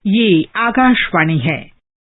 ये आकाशवाणी है।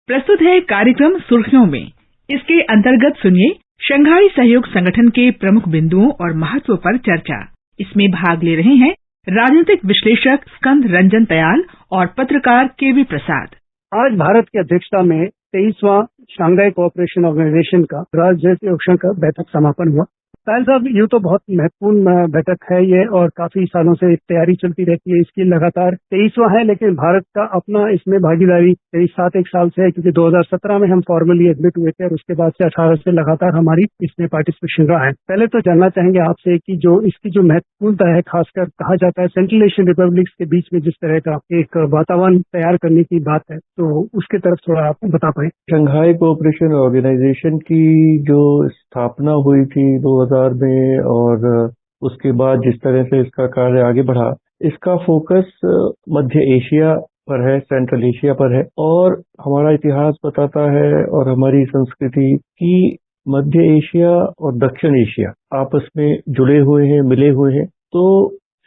प्रस्तुत है कार्यक्रम सुर्खियों में। इसके अंतर्गत सुनिए शंघाई सहयोग संगठन के प्रमुख बिंदुओं और महत्व पर चर्चा। इसमें भाग ले रहे हैं राजनीतिक विश्लेषक स्कंद रंजन तयाल और पत्रकार केवी प्रसाद। आज भारत की अध्यक्षता में 23वां शंघाई कोऑपरेशन ऑर्गेनाइजेशन का राज्य योग का बैठक समापन हुआ। तयाल साहब, ये तो बहुत महत्वपूर्ण बैठक है ये, और काफी सालों से तैयारी चलती रहती है इसकी। लगातार 23वां है, लेकिन भारत का अपना इसमें भागीदारी 7 साल से है, क्योंकि 2017 में हम फॉर्मली एडमिट हुए थे और उसके बाद से 18 से लगातार हमारी इसमें पार्टिसिपेशन रहा है। पहले तो जानना चाहेंगे आपसे कि जो इसकी जो महत्वपूर्णता है, खासकर कहा जाता है सेंट्रल एशियन रिपब्लिक्स के बीच में जिस तरह का एक वातावरण तैयार करने की बात है, तो उसके तरफ थोड़ा आप बता पाए। शंघाई कोऑपरेशन ऑर्गेनाइजेशन की जो स्थापना हुई थी 2000 में, और उसके बाद जिस तरह से इसका कार्य आगे बढ़ा, इसका फोकस मध्य एशिया पर है, सेंट्रल एशिया पर है। और हमारा इतिहास बताता है और हमारी संस्कृति कि मध्य एशिया और दक्षिण एशिया आपस में जुड़े हुए हैं, मिले हुए हैं। तो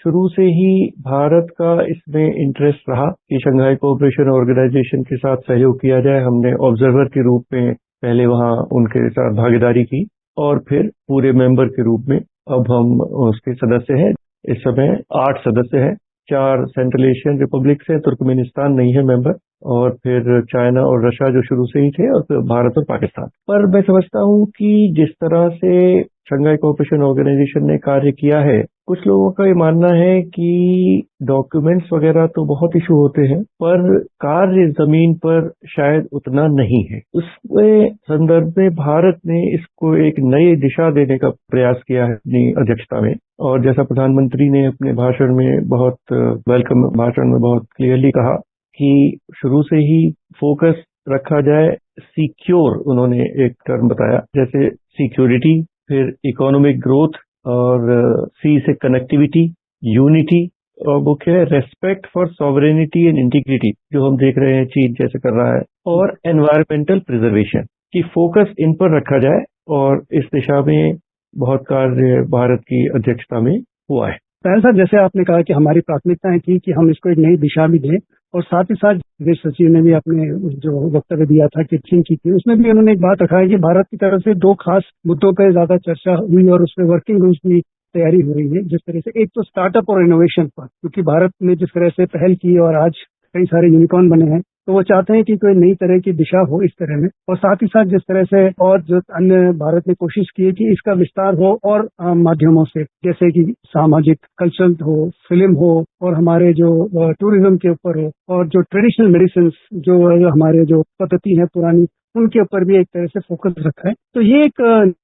शुरू से ही भारत का इसमें इंटरेस्ट रहा कि शंघाई कोऑपरेशन ऑर्गेनाइजेशन के साथ सहयोग किया जाए। हमने ऑब्जर्वर के रूप में पहले वहां उनके साथ भागीदारी की और फिर पूरे मेंबर के रूप में अब हम उसके सदस्य हैं। इस समय 8 सदस्य हैं, 4 सेंट्रल एशियन रिपब्लिक से, तुर्कमेनिस्तान नहीं है मेंबर, और फिर चाइना और रशिया जो शुरू से ही थे, और फिर भारत और पाकिस्तान। पर मैं समझता हूँ कि जिस तरह से शंघाई कोऑपरेशन ऑर्गेनाइजेशन ने कार्य किया है, कुछ लोगों का ये मानना है कि डॉक्यूमेंट्स वगैरह तो बहुत इशू होते हैं, पर कार्य जमीन पर शायद उतना नहीं है। उसमें संदर्भ में भारत ने इसको एक नई दिशा देने का प्रयास किया है अपनी अध्यक्षता में। और जैसा प्रधानमंत्री ने अपने भाषण में बहुत वेलकम भाषण में बहुत क्लियरली कहा कि शुरू से ही फोकस रखा जाए सिक्योर, उन्होंने एक टर्म बताया, जैसे सिक्योरिटी, फिर इकोनॉमिक ग्रोथ, और सी से कनेक्टिविटी, यूनिटी, और मुख्य है respect for sovereignty and integrity, जो हम देख रहे हैं चीन जैसे कर रहा है, और एनवायरमेंटल प्रिजर्वेशन की फोकस इन पर रखा जाए। और इस दिशा में बहुत कार्य भारत की अध्यक्षता में हुआ है। तयाल साहब, जैसे आपने कहा कि हमारी प्राथमिकताएं थी कि हम इसको एक नई दिशा भी दें, और साथ ही साथ विदेश सचिव ने भी अपने जो वक्तव्य दिया था कि चीन की थी, उसमें भी उन्होंने एक बात रखा है कि भारत की तरफ से 2 खास मुद्दों पर ज्यादा चर्चा हुई और उसमें वर्किंग ग्रुप्स भी तैयारी हो रही है। जिस तरह से एक तो स्टार्टअप और इनोवेशन पर, क्योंकि भारत ने जिस तरह से पहल की और आज कई सारे यूनिकॉर्न बने हैं, तो वो चाहते हैं कि कोई नई तरह की दिशा हो इस तरह में। और साथ ही साथ जिस तरह से और जो अन्य भारत ने कोशिश की है कि इसका विस्तार हो और माध्यमों से, जैसे कि सामाजिक कल्चरल हो, फिल्म हो, और हमारे जो टूरिज्म के ऊपर हो, और जो ट्रेडिशनल मेडिसिन जो हमारे जो पद्धति है पुरानी, उनके ऊपर भी एक तरह से फोकस रखा है। तो ये एक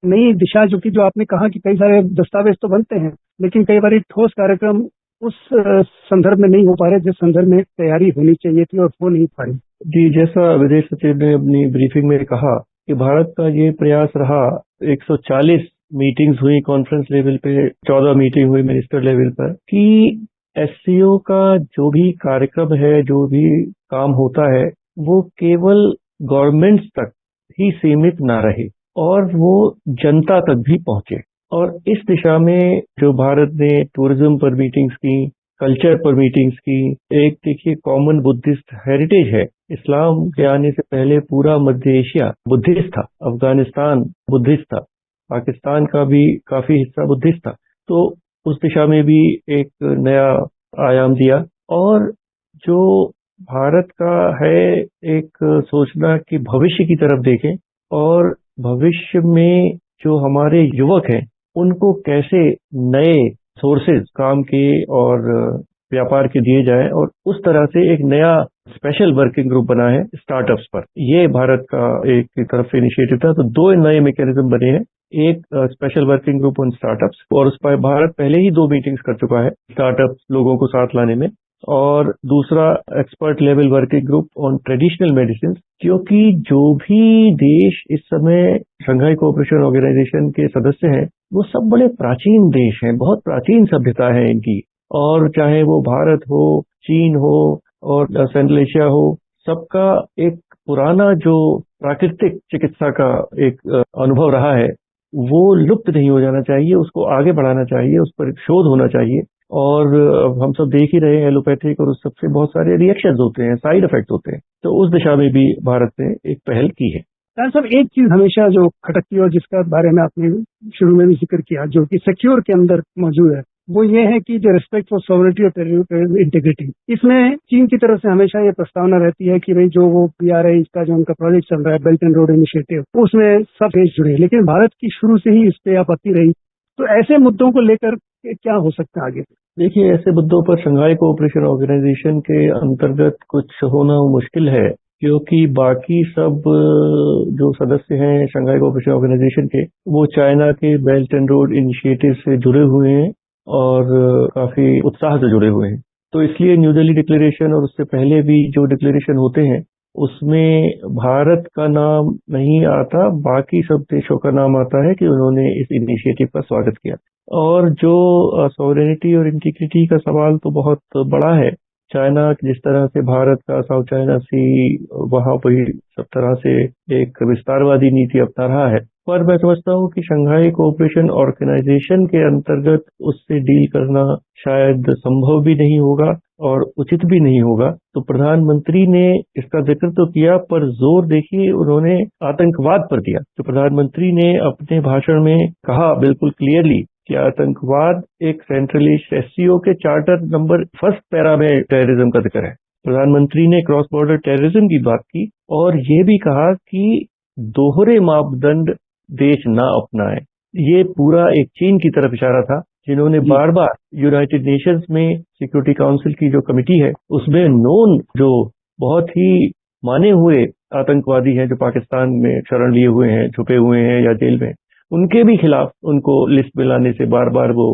नई दिशा, जो आपने कहा कि कई सारे दस्तावेज तो बनते हैं, लेकिन कई बार ठोस कार्यक्रम उस संदर्भ में नहीं हो पा रहे जिस संदर्भ में तैयारी होनी चाहिए थी, और हो नहीं पा रही। जी, जैसा विदेश सचिव ने अपनी ब्रीफिंग में कहा कि भारत का ये प्रयास रहा, 140 मीटिंग्स हुई कॉन्फ्रेंस लेवल पे, 14 मीटिंग हुई मिनिस्टर लेवल पर, कि एससीओ का जो भी कार्यक्रम है, जो भी काम होता है, वो केवल गवर्नमेंट्स तक ही सीमित ना रहे और वो जनता तक भी पहुंचे। और इस दिशा में जो भारत ने टूरिज्म पर मीटिंग्स की, कल्चर पर मीटिंग्स की, एक देखिए कॉमन बुद्धिस्ट हेरिटेज है। इस्लाम के आने से पहले पूरा मध्य एशिया बुद्धिस्ट था, अफगानिस्तान बुद्धिस्ट था, पाकिस्तान का भी काफी हिस्सा बुद्धिस्ट था। तो उस दिशा में भी एक नया आयाम दिया। और जो भारत का है एक सोचना कि भविष्य की तरफ देखें, और भविष्य में जो हमारे युवक हैं उनको कैसे नए सोर्सेज काम के और व्यापार के दिए जाए, और उस तरह से एक नया स्पेशल वर्किंग ग्रुप बना है स्टार्टअप्स पर। ये भारत का एक तरफ से इनिशिएटिव था। तो 2 नए मैकेनिज्म बने हैं, एक special working group on startups, और उस पर भारत पहले ही 2 मीटिंग्स कर चुका है स्टार्टअप लोगों को साथ लाने में, और दूसरा expert level working group on traditional medicine. क्योंकि जो भी देश इस समय शंघाई कोऑपरेशन ऑर्गेनाइजेशन के सदस्य हैं, वो सब बड़े प्राचीन देश हैं, बहुत प्राचीन सभ्यता है इनकी। और चाहे वो भारत हो, चीन हो और सेंट्रल एशिया हो, सबका एक पुराना जो प्राकृतिक चिकित्सा का एक अनुभव रहा है, वो लुप्त नहीं हो जाना चाहिए, उसको आगे बढ़ाना चाहिए, उस पर शोध होना चाहिए। और अब हम सब देख ही रहे हैं एलोपैथिक और उस सबसे बहुत सारे रिएक्शंस होते हैं, साइड इफेक्ट होते हैं। तो उस दिशा में भी भारत ने एक पहल की है। सर, एक चीज हमेशा जो खटकती है और जिसका बारे में आपने शुरू में भी जिक्र किया, जो कि सिक्योर के अंदर मौजूद है, वो ये है कि जो रिस्पेक्ट फॉर सॉवरेनिटी और टेरिटोरियल इंटीग्रिटी, इसमें चीन की तरफ से हमेशा ये प्रस्तावना रहती है कि भाई जो वो PRI का जो उनका प्रोजेक्ट चल रहा है, बेल्ट एंड रोड इनिशिएटिव, उसमें सब देश जुड़े, लेकिन भारत की शुरू से ही इस पे आपत्ति रही। तो ऐसे मुद्दों को लेकर क्या हो सकता है आगे? देखिए, ऐसे मुद्दों पर शंघाई कोऑपरेशन ऑर्गेनाइजेशन के अंतर्गत कुछ होना मुश्किल है, क्योंकि बाकी सब जो सदस्य हैं शंघाई कोऑपरेशन ऑर्गेनाइजेशन के, वो चाइना के बेल्ट एंड रोड इनिशिएटिव से जुड़े हुए हैं और काफी उत्साह से जुड़े हुए हैं। तो इसलिए न्यू दिल्ली डिक्लेरेशन और उससे पहले भी जो डिक्लेरेशन होते हैं उसमें भारत का नाम नहीं आता, बाकी सब देशों का नाम आता है कि उन्होंने इस इनिशिएटिव का स्वागत किया। और जो सॉवरेनिटी और इंटीग्रिटी का सवाल तो बहुत बड़ा है। चाइना जिस तरह से भारत का साउथ चाइना सी वहां पर सब तरह से एक विस्तारवादी नीति अपना रहा है, पर मैं समझता हूँ कि शंघाई कोऑपरेशन ऑर्गेनाइजेशन के अंतर्गत उससे डील करना शायद संभव भी नहीं होगा और उचित भी नहीं होगा। तो प्रधानमंत्री ने इसका जिक्र तो किया, पर जोर देखिए उन्होंने आतंकवाद पर दिया। तो प्रधानमंत्री ने अपने भाषण में कहा बिल्कुल क्लियरली कि आतंकवाद एक सेंट्रलिस्ट SCO के चार्टर नंबर 1 पैरा में टेररिज्म का जिक्र है। प्रधानमंत्री ने क्रॉस बॉर्डर टेररिज्म की बात की और ये भी कहा कि दोहरे मापदंड देश ना अपनाए। ये पूरा एक चीन की तरफ इशारा था, जिन्होंने बार बार यूनाइटेड नेशंस में सिक्योरिटी काउंसिल की जो कमेटी है उसमें नोन जो बहुत ही माने हुए आतंकवादी हैं जो पाकिस्तान में शरण लिए हुए हैं, छुपे हुए हैं या जेल में, उनके भी खिलाफ उनको लिस्ट में लाने से बार बार वो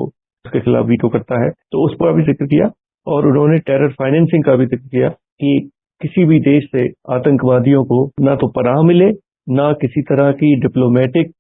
उसके खिलाफ वीटो करता है। तो उस पर भी जिक्र किया और उन्होंने टेरर फाइनेंसिंग का भी जिक्र किया कि किसी भी देश से आतंकवादियों को ना तो पनाह मिले, ना किसी तरह की डिप्लोमेटिक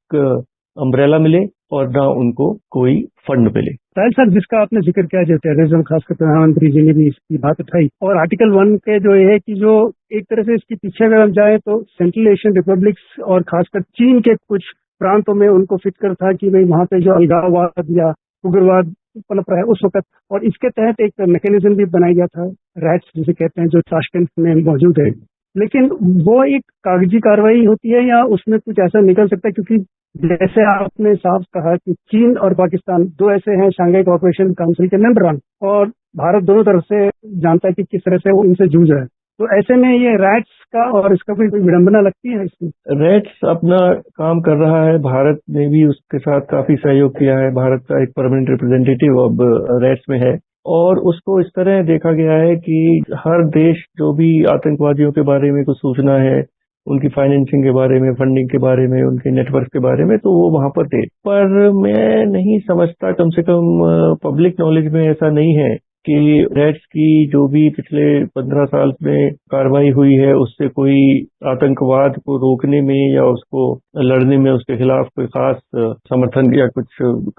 अम्ब्रेला मिले और ना उनको कोई फंड मिले। राइट सर, जिसका आपने जिक्र किया जो टेररिज्म, खासकर प्रधानमंत्री जी ने भी इसकी बात उठाई, और आर्टिकल 1 के जो है कि जो एक तरह से इसके पीछे अगर हम जाए तो सेंट्रल एशियन रिपब्लिक्स और खासकर चीन के कुछ प्रांतों में उनको फिक्र था कि भाई वहां पे जो अलगाववाद या उग्रवाद पनप रहा है उस वक्त, और इसके तहत एक मैकेनिज्म भी बनाया गया था, रैट्स जिसे कहते हैं, जो ताशकंद में मौजूद है। लेकिन वो एक कागजी कार्रवाई होती है या उसमें कुछ ऐसा निकल सकता है? क्योंकि जैसे आपने साफ कहा कि चीन और पाकिस्तान दो ऐसे हैं शंघाई कोऑपरेशन काउंसिल के मेंबर, और भारत दोनों तरफ से जानता है कि किस तरह से वो इनसे जूझ रहा है। तो ऐसे में ये रैट्स का और इसका कोई विडंबना लगती है इसमें? रैट्स अपना काम कर रहा है, भारत ने भी उसके साथ काफी सहयोग किया है। भारत का एक परमानेंट रिप्रेजेंटेटिव अब रैट्स में है और उसको इस तरह देखा गया है कि हर देश जो भी आतंकवादियों के बारे में कुछ सूचना है, उनकी फाइनेंसिंग के बारे में, फंडिंग के बारे में, उनके नेटवर्क के बारे में, तो वो वहां पर थे। पर मैं नहीं समझता, कम से कम पब्लिक नॉलेज में ऐसा नहीं है कि रैट्स की जो भी पिछले 15 साल में कार्रवाई हुई है उससे कोई आतंकवाद को रोकने में या उसको लड़ने में उसके खिलाफ कोई खास समर्थन या कुछ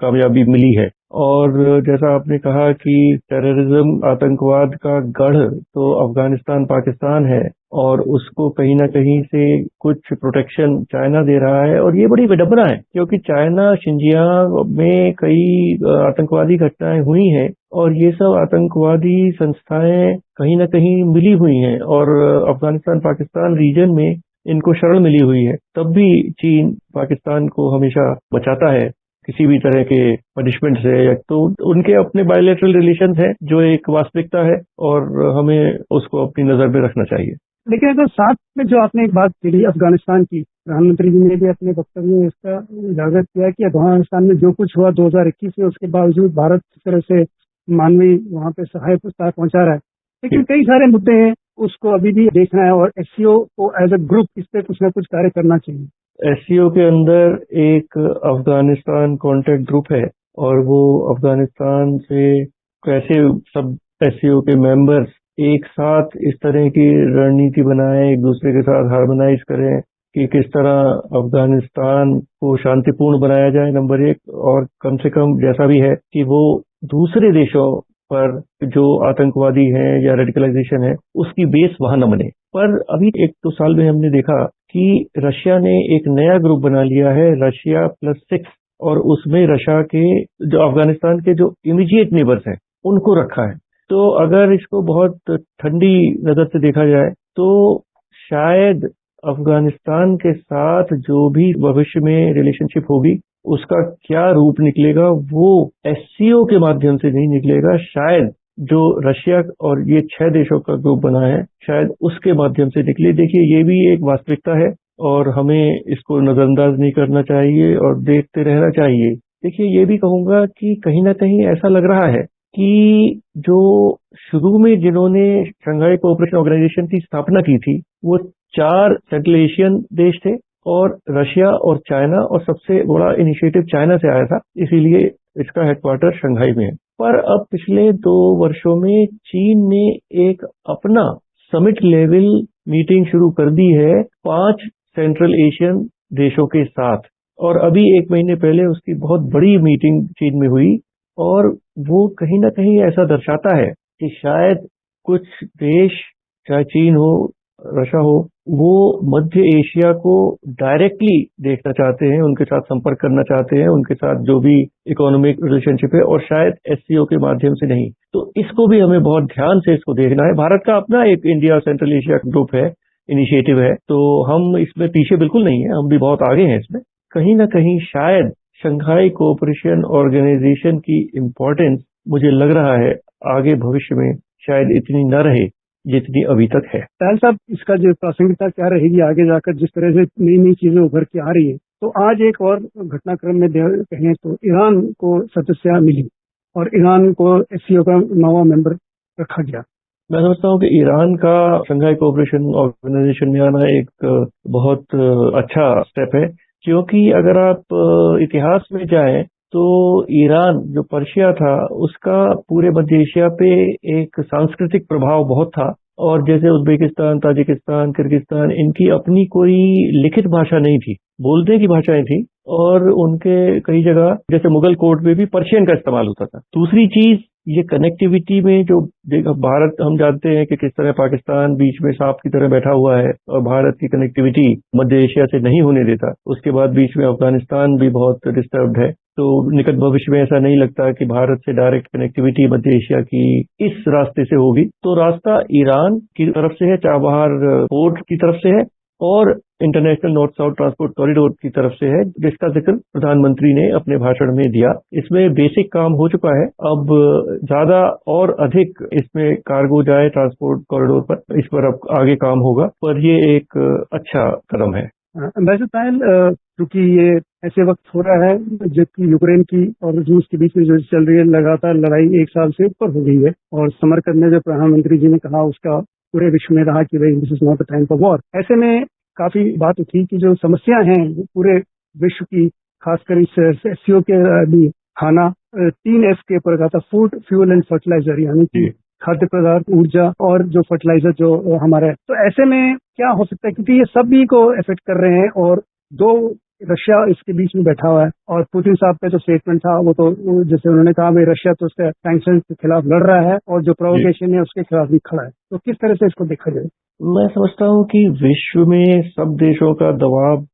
कामयाबी मिली है। और जैसा आपने कहा कि टेररिज्म, आतंकवाद का गढ़ तो अफगानिस्तान पाकिस्तान है और उसको कहीं ना कहीं से कुछ प्रोटेक्शन चाइना दे रहा है, और ये बड़ी विडंबना है क्योंकि चाइना शिंजियांग में कई आतंकवादी घटनाएं हुई हैं और ये सब आतंकवादी संस्थाएं कहीं ना कहीं मिली हुई हैं और अफगानिस्तान पाकिस्तान रीजन में इनको शरण मिली हुई है। तब भी चीन पाकिस्तान को हमेशा बचाता है किसी भी तरह के पनिशमेंट से। तो उनके अपने बायलैटरल रिलेशंस हैं जो एक वास्तविकता है और हमें उसको अपनी नजर में रखना चाहिए। लेकिन अगर साथ में जो आपने एक बात कही अफगानिस्तान की, प्रधानमंत्री जी ने भी अपने वक्तव्य में इसका उजागर किया कि अफगानिस्तान में जो कुछ हुआ 2021 में, उसके बावजूद भारत इस तरह से मानवीय वहां पे सहायता पहुंचा रहा है, लेकिन कई सारे मुद्दे हैं, उसको अभी भी देखना है और SCO को एज अ ग्रुप इस पे कुछ ना कुछ कार्य करना चाहिए। SCO के अंदर एक अफगानिस्तान कॉन्टैक्ट ग्रुप है और वो अफगानिस्तान से कैसे सब SCO के मेंबर्स एक साथ इस तरह की रणनीति बनाएं, एक दूसरे के साथ हार्मोनाइज करें कि किस तरह अफगानिस्तान को शांतिपूर्ण बनाया जाए, नंबर 1, और कम से कम जैसा भी है कि वो दूसरे देशों पर जो आतंकवादी हैं या रेडिकलाइजेशन है उसकी बेस वहां न बने। पर अभी 1-2 साल में हमने देखा कि रशिया ने एक नया ग्रुप बना लिया है, रशिया +6, और उसमें रशिया के जो अफगानिस्तान के जो इमीडिएट नेबर्स हैं उनको रखा है। तो अगर इसको बहुत ठंडी नजर से देखा जाए तो शायद अफगानिस्तान के साथ जो भी भविष्य में रिलेशनशिप होगी उसका क्या रूप निकलेगा वो एससीओ के माध्यम से नहीं निकलेगा, शायद जो रशिया और ये 6 देशों का ग्रुप बना है शायद उसके माध्यम से निकले। देखिए ये भी एक वास्तविकता है और हमें इसको नजरअंदाज नहीं करना चाहिए और देखते रहना चाहिए। देखिए ये भी कहूंगा कि कहीं ना कहीं ऐसा लग रहा है कि जो शुरू में जिन्होंने शंघाई कोऑपरेशन ऑर्गेनाइजेशन की स्थापना की थी वो 4 सेंट्रल एशियन देश थे और रशिया और चाइना, और सबसे बड़ा इनिशिएटिव चाइना से आया था, इसीलिए इसका हेडक्वार्टर शंघाई में है। पर अब पिछले 2 वर्षों में चीन ने एक अपना समिट लेवल मीटिंग शुरू कर दी है 5 सेंट्रल एशियन देशों के साथ, और अभी 1 महीने पहले उसकी बहुत बड़ी मीटिंग चीन में हुई। और वो कहीं ना कहीं ऐसा दर्शाता है कि शायद कुछ देश, चाहे चीन हो, रशिया हो, वो मध्य एशिया को डायरेक्टली देखना चाहते हैं, उनके साथ संपर्क करना चाहते हैं, उनके साथ जो भी इकोनॉमिक रिलेशनशिप है, और शायद एससीओ के माध्यम से नहीं। तो इसको भी हमें बहुत ध्यान से इसको देखना है। भारत का अपना एक इंडिया सेंट्रल एशिया ग्रुप है, इनिशिएटिव है, तो हम इसमें पीछे बिल्कुल नहीं है, हम भी बहुत आगे हैं इसमें। कहीं ना कहीं शायद शंघाई कोऑपरेशन ऑर्गेनाइजेशन की इम्पोर्टेंस मुझे लग रहा है आगे भविष्य में शायद इतनी न रहे जितनी अभी तक है। तायल साहब, इसका जो प्रासंगिकता क्या रहेगी आगे जाकर, जिस तरह से नई नई चीजें उभर के आ रही है, तो आज एक और घटनाक्रम में कहें तो ईरान को सदस्यता मिली और ईरान को एससीओ का 9वां मेंबर रखा गया। मैं समझता हूँ कि ईरान का शंघाई कोऑपरेशन ऑर्गेनाइजेशन में आना एक बहुत अच्छा स्टेप है, क्योंकि अगर आप इतिहास में जाएं तो ईरान जो पर्शिया था उसका पूरे मध्य एशिया पे एक सांस्कृतिक प्रभाव बहुत था। और जैसे उज्बेकिस्तान, ताजिकिस्तान, किर्गिस्तान, इनकी अपनी कोई लिखित भाषा नहीं थी, बोलने की भाषाएं थी, और उनके कई जगह जैसे मुगल कोर्ट में भी पर्शियन का इस्तेमाल होता था। दूसरी चीज, ये कनेक्टिविटी में जो भारत, हम जानते हैं कि किस तरह पाकिस्तान बीच में सांप की तरह बैठा हुआ है और भारत की कनेक्टिविटी मध्य एशिया से नहीं होने देता। उसके बाद बीच में अफगानिस्तान भी बहुत डिस्टर्ब्ड है, तो निकट भविष्य में ऐसा नहीं लगता कि भारत से डायरेक्ट कनेक्टिविटी मध्य एशिया की इस रास्ते से होगी। तो रास्ता ईरान की तरफ से है, चाबहार पोर्ट की तरफ से है, और international north south transport corridor की तरफ से है, जिसका जिक्र प्रधानमंत्री ने अपने भाषण में दिया। इसमें बेसिक काम हो चुका है, अब ज्यादा और अधिक इसमें कार्गो जाए ट्रांसपोर्ट कॉरिडोर पर, इस पर अब आगे काम होगा, पर ये एक अच्छा कदम है। वैसे तायल, क्योंकि ये ऐसे वक्त हो रहा है जबकि यूक्रेन की और रूस के बीच में जो चल रही है लगातार लड़ाई 1 साल से ऊपर हो गई है, और समरकंद ने जो प्रधानमंत्री जी ने कहा उसका पूरे विश्व में रहा कि भाई this is not the time for war. ऐसे में काफी बात उठी कि जो समस्या है पूरे विश्व की, खासकर इस एससीओ के भी खाना 3F के ऊपर कहा था, फूड, फ्यूल एंड फर्टिलाइजर, यानी कि खाद्य पदार्थ, ऊर्जा और जो फर्टिलाइजर जो हमारा है। तो ऐसे में क्या हो सकता है, क्योंकि ये सभी को इफेक्ट कर रहे हैं, और 2 रशिया इसके बीच में बैठा हुआ है, और पुतिन साहब का जो स्टेटमेंट था वो तो जैसे उन्होंने कहा भाई रशिया तो उसके सैंक्शन के खिलाफ लड़ रहा है और जो प्रोवोकेशन है उसके खिलाफ भी खड़ा है। तो किस तरह से इसको देखा जाए? मैं समझता हूँ कि विश्व में सब देशों का दबाव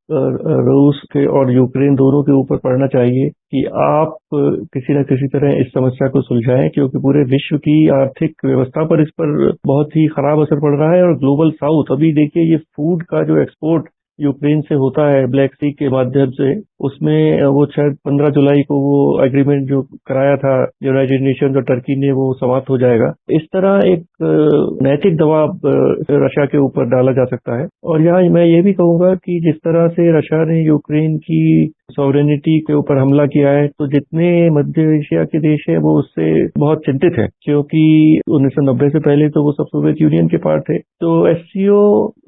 रूस के और यूक्रेन दोनों के ऊपर पड़ना चाहिए कि आप किसी न किसी तरह इस समस्या को सुलझाएं, क्योंकि पूरे विश्व की आर्थिक व्यवस्था पर इस पर बहुत ही खराब असर पड़ रहा है। और ग्लोबल साउथ, अभी देखिए ये फूड का जो एक्सपोर्ट यूक्रेन से होता है ब्लैक सी के माध्यम से, उसमें वो शायद 15 जुलाई को वो एग्रीमेंट जो कराया था यूनाइटेड नेशन और टर्की ने, वो समाप्त हो जाएगा। इस तरह एक नैतिक दबाव रशिया के ऊपर डाला जा सकता है। और यहाँ मैं ये भी कहूंगा कि जिस तरह से रशिया ने यूक्रेन की सॉवरेनिटी के ऊपर हमला किया है, तो जितने मध्य एशिया के देश हैं वो उससे बहुत चिंतित है, क्योंकि 1990 से पहले तो वो सब सोवियत यूनियन के पार्ट थे। तो एससीओ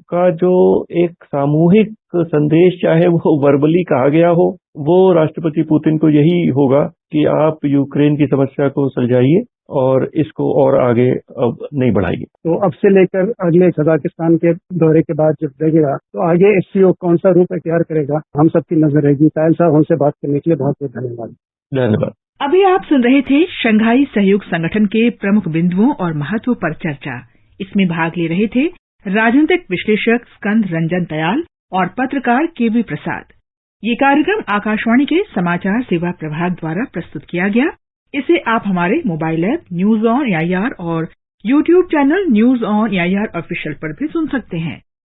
का जो एक सामूहिक संदेश, चाहे वो वर्बली कहा गया हो, वो राष्ट्रपति पुतिन को यही होगा कि आप यूक्रेन की समस्या को सुलझाइए और इसको और आगे अब नहीं बढ़ाइए। तो अब से लेकर अगले कजाकिस्तान के दौरे के बाद जब लगेगा तो आगे एससीओ कौन सा रूप अख्तियार करेगा, हम सबकी नजर रहेगी। तायल साहब, हमसे बात करने के लिए बहुत बहुत धन्यवाद। धन्यवाद। अभी आप सुन रहे थे शंघाई सहयोग संगठन के प्रमुख बिंदुओं और महत्व पर चर्चा। इसमें भाग ले रहे थे राजनीतिक विश्लेषक स्कंद रंजन दयाल और पत्रकार केवी प्रसाद। ये कार्यक्रम आकाशवाणी के समाचार सेवा प्रभाग द्वारा प्रस्तुत किया गया। इसे आप हमारे mobile app news on AIR और YouTube channel news on AIR official पर भी सुन सकते हैं।